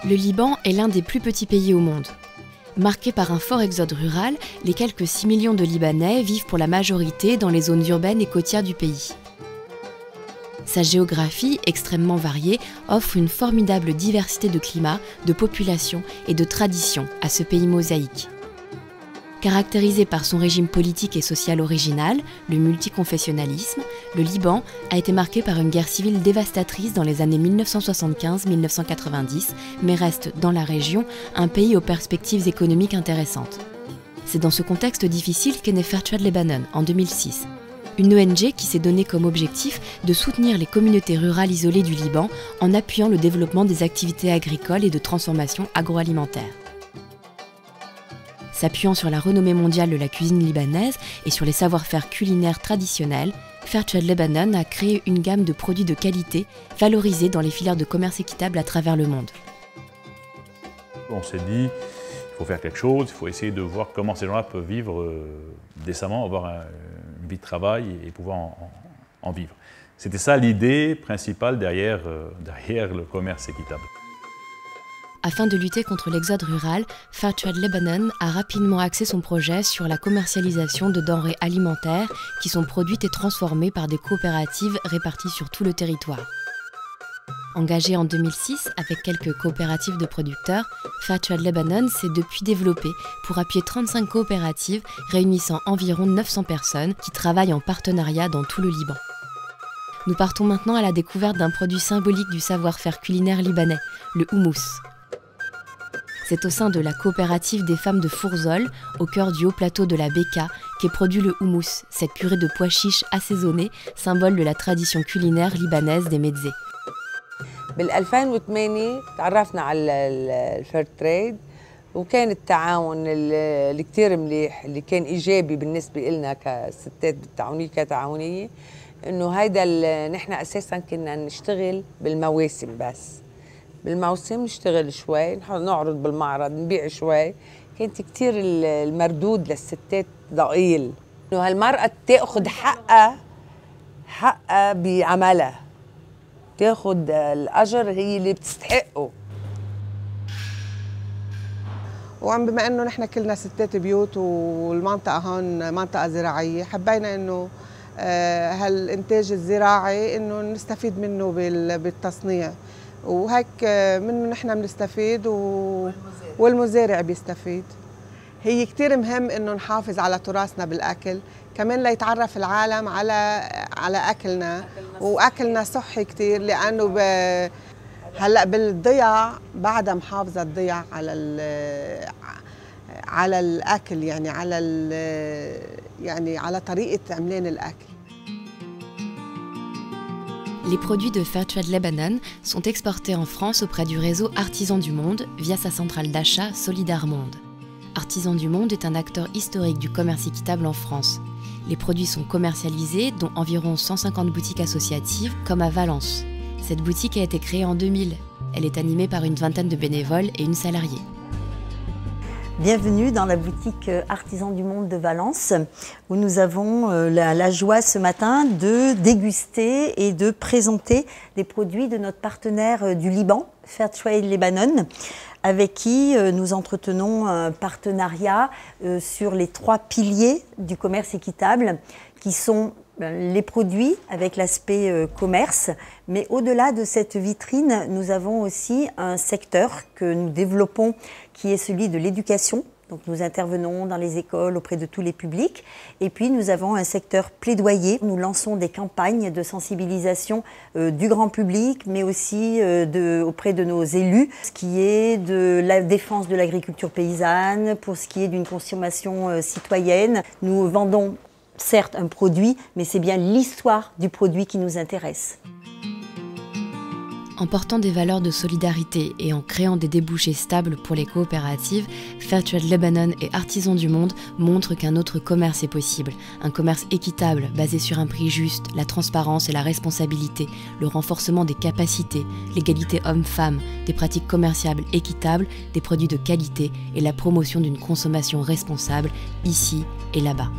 Le Liban est l'un des plus petits pays au monde. Marqué par un fort exode rural, les quelques 6 millions de Libanais vivent pour la majorité dans les zones urbaines et côtières du pays. Sa géographie, extrêmement variée, offre une formidable diversité de climats, de populations et de traditions à ce pays mosaïque. Caractérisé par son régime politique et social original, le multiconfessionnalisme, le Liban a été marqué par une guerre civile dévastatrice dans les années 1975-1990, mais reste, dans la région, un pays aux perspectives économiques intéressantes. C'est dans ce contexte difficile qu'est né Fair Trade Lebanon en 2006, une ONG qui s'est donnée comme objectif de soutenir les communautés rurales isolées du Liban en appuyant le développement des activités agricoles et de transformation agroalimentaire. S'appuyant sur la renommée mondiale de la cuisine libanaise et sur les savoir-faire culinaires traditionnels, Fair Trade Lebanon a créé une gamme de produits de qualité valorisés dans les filières de commerce équitable à travers le monde. On s'est dit, il faut faire quelque chose, il faut essayer de voir comment ces gens-là peuvent vivre décemment, avoir une vie de travail et pouvoir en vivre. C'était ça l'idée principale derrière le commerce équitable. Afin de lutter contre l'exode rural, Fair Trade Lebanon a rapidement axé son projet sur la commercialisation de denrées alimentaires qui sont produites et transformées par des coopératives réparties sur tout le territoire. Engagé en 2006 avec quelques coopératives de producteurs, Fair Trade Lebanon s'est depuis développé pour appuyer 35 coopératives réunissant environ 900 personnes qui travaillent en partenariat dans tout le Liban. Nous partons maintenant à la découverte d'un produit symbolique du savoir-faire culinaire libanais, le houmous. C'est au sein de la coopérative des femmes de Fourzol, au cœur du haut plateau de la Bekaa, qu'est produit le houmous, cette purée de pois chiches assaisonnée, symbole de la tradition culinaire libanaise des mezzés. بال 2008 تعرفنا على الفير تريد وكان التعاون اللي كتير مليح اللي كان ايجابي بالنسبه لنا كستات بالتعاونيه كتعاونيه انه هيدا نحن اساسا كنا نشتغل بالمواسم بس بالموسم نشتغل شوي نعرض بالمعرض نبيع شوي كانت كتير المردود للستات ضئيل انه هالمرأة تاخذ حقها بعملها تاخذ الاجر هي اللي بتستحقه. بما انه نحن كلنا ستات بيوت والمنطقه هون منطقه زراعيه حبينا انه هالانتاج الزراعي انه نستفيد منه بالتصنيع وهيك منه نحن بنستفيد والمزارع بيستفيد. هي كتير مهم انه نحافظ على تراثنا بالاكل، كمان ليتعرف العالم على اكلنا واكلنا صحي كتير لانه هلا بالضياع بعدها محافظه الضياع على الاكل يعني على طريقه عملان الاكل. Les produits de Fair Trade Lebanon sont exportés en France auprès du réseau Artisans du Monde via sa centrale d'achat Solidar Monde. Artisans du Monde est un acteur historique du commerce équitable en France. Les produits sont commercialisés, dont environ 150 boutiques associatives, comme à Valence. Cette boutique a été créée en 2000. Elle est animée par une vingtaine de bénévoles et une salariée. Bienvenue dans la boutique Artisans du Monde de Valence, où nous avons la joie ce matin de déguster et de présenter des produits de notre partenaire du Liban, Fair Trade Lebanon, avec qui nous entretenons un partenariat sur les 3 piliers du commerce équitable, qui sont les produits avec l'aspect commerce, mais au-delà de cette vitrine, nous avons aussi un secteur que nous développons qui est celui de l'éducation. Donc nous intervenons dans les écoles auprès de tous les publics. Et puis nous avons un secteur plaidoyer. Nous lançons des campagnes de sensibilisation du grand public, mais aussi auprès de nos élus, ce qui est de la défense de l'agriculture paysanne, pour ce qui est d'une consommation citoyenne. Nous vendons certes un produit, mais c'est bien l'histoire du produit qui nous intéresse. En portant des valeurs de solidarité et en créant des débouchés stables pour les coopératives, Fair Trade Lebanon et Artisans du Monde montrent qu'un autre commerce est possible. Un commerce équitable, basé sur un prix juste, la transparence et la responsabilité, le renforcement des capacités, l'égalité homme-femme, des pratiques commerciales équitables, des produits de qualité et la promotion d'une consommation responsable, ici et là-bas.